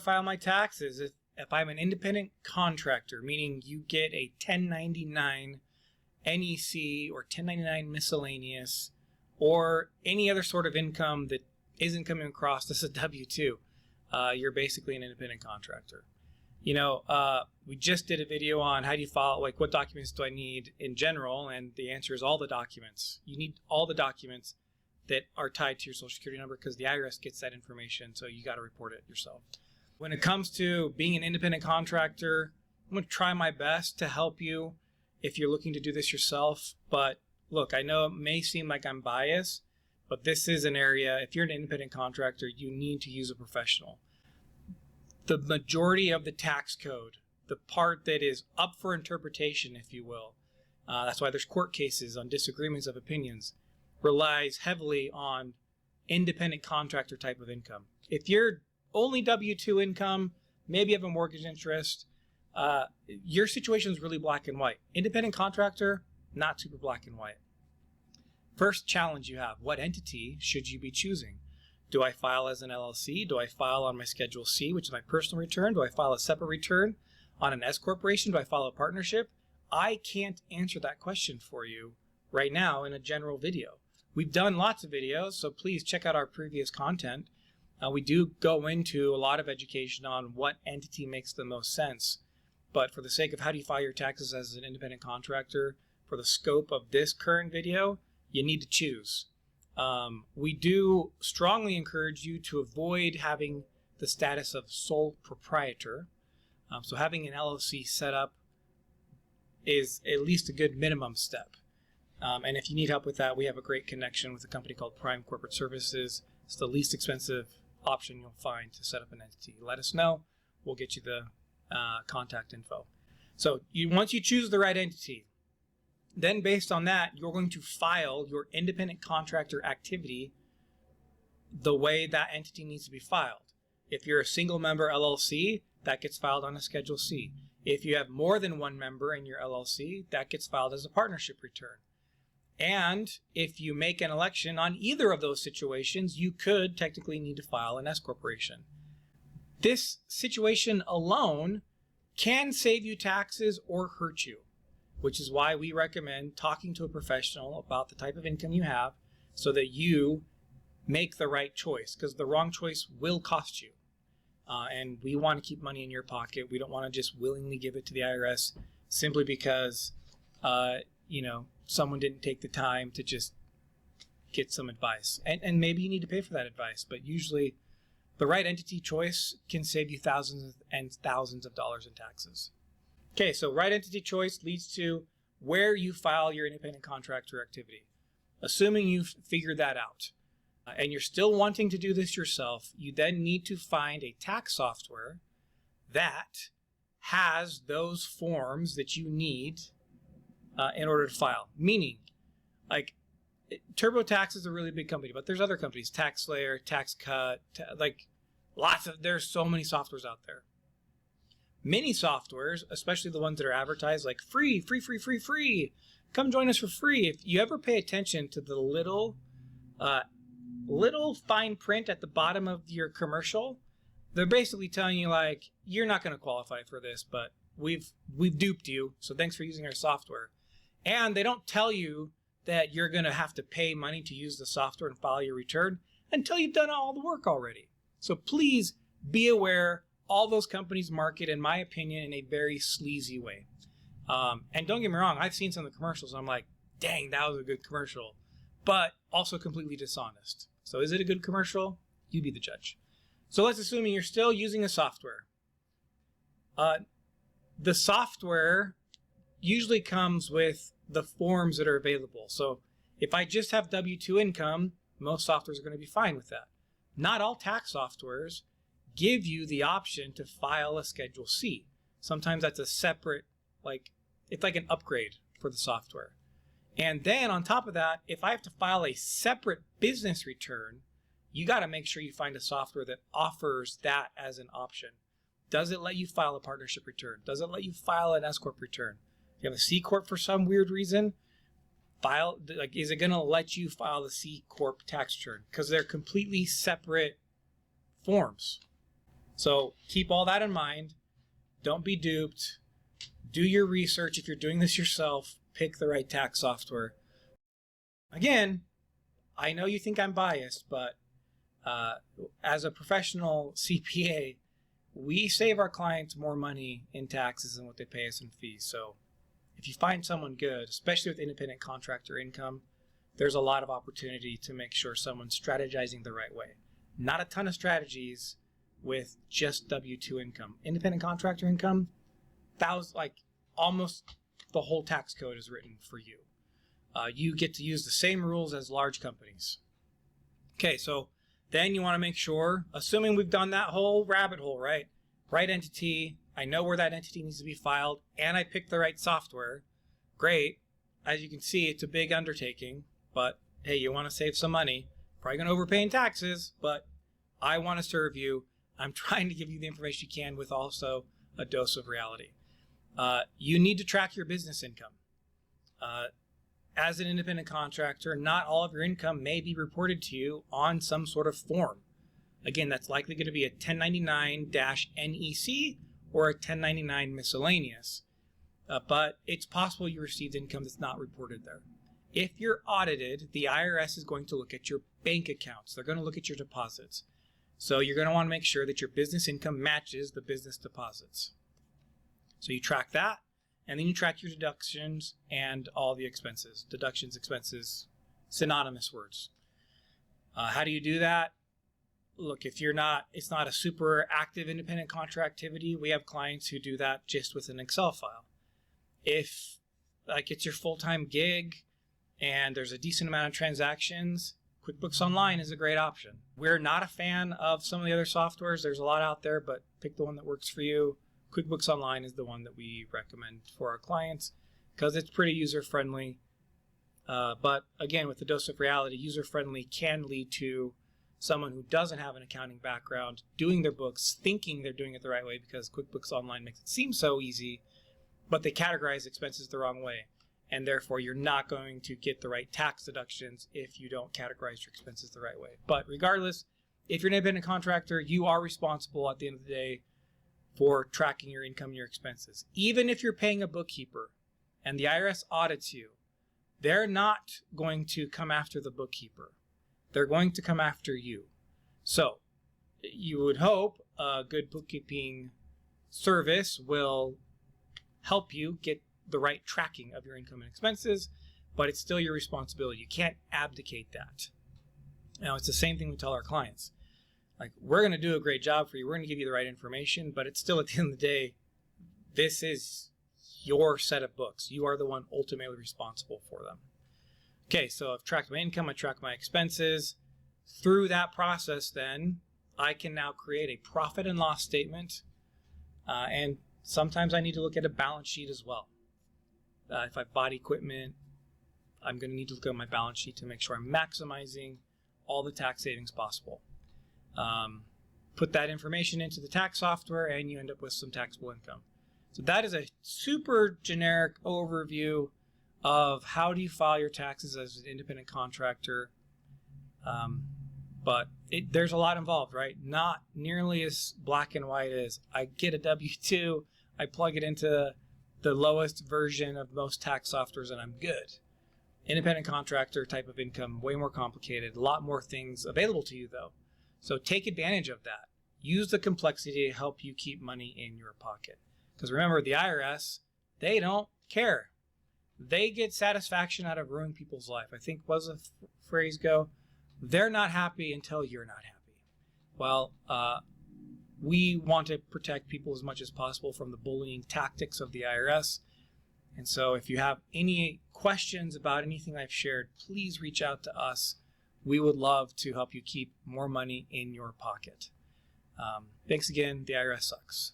file my taxes if I'm an independent contractor, meaning you get a 1099 NEC or 1099 miscellaneous or any other sort of income that isn't coming across as a W-2. You're basically an independent contractor. You know, we just did a video on how do you file, like what documents do I need in general, and the answer is all the documents. You need all the documents that are tied to your social security number because the IRS gets that information, so you got to report it yourself. When it comes to being an independent contractor, I'm going to try my best to help you if you're looking to do this yourself. But look, I know it may seem like I'm biased, but this is an area, if you're an independent contractor, you need to use a professional. The majority of the tax code, the part that is up for interpretation, if you will, that's why there's court cases on disagreements of opinions, relies heavily on independent contractor type of income. If you're only W-2 income, maybe you have a mortgage interest, your situation is really black and white. Independent contractor, not super black and white. First challenge you have, what entity should you be choosing? Do I file as an LLC? Do I file on my Schedule C, which is my personal return? Do I file a separate return on an S corporation? Do I file a partnership? I can't answer that question for you right now in a general video. We've done lots of videos, so please check out our previous content. We do go into a lot of education on what entity makes the most sense. But for the sake of how do you file your taxes as an independent contractor, for the scope of this current video, you need to choose. We do strongly encourage you to avoid having the status of sole proprietor. So having an LLC set up is at least a good minimum step. And if you need help with that, we have a great connection with a company called Prime Corporate Services. It's the least expensive option you'll find to set up an entity. Let us know. We'll get you the contact info. So once you choose the right entity, then based on that, you're going to file your independent contractor activity the way that entity needs to be filed. If you're a single member LLC, that gets filed on a Schedule C. If you have more than one member in your LLC, that gets filed as a partnership return. And if you make an election on either of those situations, you could technically need to file an S corporation. This situation alone can save you taxes or hurt you, which is why we recommend talking to a professional about the type of income you have so that you make the right choice, because the wrong choice will cost you. And we want to keep money in your pocket. We don't want to just willingly give it to the IRS simply because, someone didn't take the time to just get some advice. And maybe you need to pay for that advice, but usually the right entity choice can save you thousands and thousands of dollars in taxes. Okay, so right entity choice leads to where you file your independent contractor activity. Assuming you've figured that out and you're still wanting to do this yourself, you then need to find a tax software that has those forms that you need in order to file. Meaning, like TurboTax is a really big company, but there's other companies, TaxSlayer, TaxCut, there's so many softwares out there. Many softwares, especially the ones that are advertised like free, come join us for free. If you ever pay attention to the little fine print at the bottom of your commercial, they're basically telling you like, you're not going to qualify for this, but we've duped you, so thanks for using our software. And they don't tell you that you're going to have to pay money to use the software and file your return until you've done all the work already. So please be aware, all those companies market, in my opinion, in a very sleazy way. And don't get me wrong, I've seen some of the commercials and I'm like, dang, that was a good commercial, but also completely dishonest. So is it a good commercial? You be the judge. So let's assume you're still using a software. The software usually comes with the forms that are available. So if I just have W-2 income, most softwares are going to be fine with that. Not all tax softwares give you the option to file a Schedule C. Sometimes that's a separate, it's like an upgrade for the software. And then on top of that, if I have to file a separate business return, you got to make sure you find a software that offers that as an option. Does it let you file a partnership return? Does it let you file an S corp return? If you have a C corp for some weird reason, is it going to let you file the C corp tax return? Because they're completely separate forms. So keep all that in mind. Don't be duped. Do your research. If you're doing this yourself, pick the right tax software. Again, I know you think I'm biased, but as a professional CPA, we save our clients more money in taxes than what they pay us in fees. So if you find someone good, especially with independent contractor income, there's a lot of opportunity to make sure someone's strategizing the right way. Not a ton of strategies with just W-2 income. Independent contractor income, almost the whole tax code is written for you. You get to use the same rules as large companies. Okay, so then you want to make sure, assuming we've done that whole rabbit hole, right? Right entity, I know where that entity needs to be filed, and I picked the right software. Great. As you can see, it's a big undertaking, but hey, you want to save some money. Probably going to overpay in taxes, but I want to serve you. I'm trying to give you the information you can with also a dose of reality. You need to track your business income. As an independent contractor, not all of your income may be reported to you on some sort of form. Again, that's likely going to be a 1099-NEC or a 1099 miscellaneous. But it's possible you received income that's not reported there. If you're audited, the IRS is going to look at your bank accounts. They're going to look at your deposits. So you're going to want to make sure that your business income matches the business deposits. So you track that. And then you track your deductions and all the expenses. Deductions, expenses, synonymous words. How do you do that? Look, if it's not a super active independent contractivity, we have clients who do that just with an Excel file. If it's your full-time gig and there's a decent amount of transactions, QuickBooks Online is a great option. We're not a fan of some of the other softwares. There's a lot out there, but pick the one that works for you. QuickBooks Online is the one that we recommend for our clients because it's pretty user-friendly. But again, with the dose of reality, user-friendly can lead to someone who doesn't have an accounting background doing their books, thinking they're doing it the right way because QuickBooks Online makes it seem so easy, but they categorize expenses the wrong way. And therefore, you're not going to get the right tax deductions if you don't categorize your expenses the right way. But regardless, if you're an independent contractor, you are responsible at the end of the day for tracking your income and your expenses. Even if you're paying a bookkeeper and the IRS audits you, they're not going to come after the bookkeeper. They're going to come after you. So you would hope a good bookkeeping service will help you get the right tracking of your income and expenses, but it's still your responsibility. You can't abdicate that. Now, it's the same thing we tell our clients. We're going to do a great job for you. We're going to give you the right information, but it's still at the end of the day, this is your set of books. You are the one ultimately responsible for them. Okay, so I've tracked my income, I tracked my expenses. Through that process, then, I can now create a profit and loss statement, and sometimes I need to look at a balance sheet as well. If I've bought equipment, I'm going to need to look at my balance sheet to make sure I'm maximizing all the tax savings possible. Put that information into the tax software and you end up with some taxable income. So that is a super generic overview of how do you file your taxes as an independent contractor. But there's a lot involved, right? Not nearly as black and white as I get a W-2, I plug it into the lowest version of most tax softwares and I'm good. Independent contractor type of income, way more complicated, a lot more things available to you though. So take advantage of that. Use the complexity to help you keep money in your pocket. Because remember, the IRS, they don't care. They get satisfaction out of ruining people's life. I think was the phrase go, they're not happy until you're not happy. Well, we want to protect people as much as possible from the bullying tactics of the IRS. And so if you have any questions about anything I've shared, please reach out to us. We would love to help you keep more money in your pocket. Thanks again. The IRS sucks.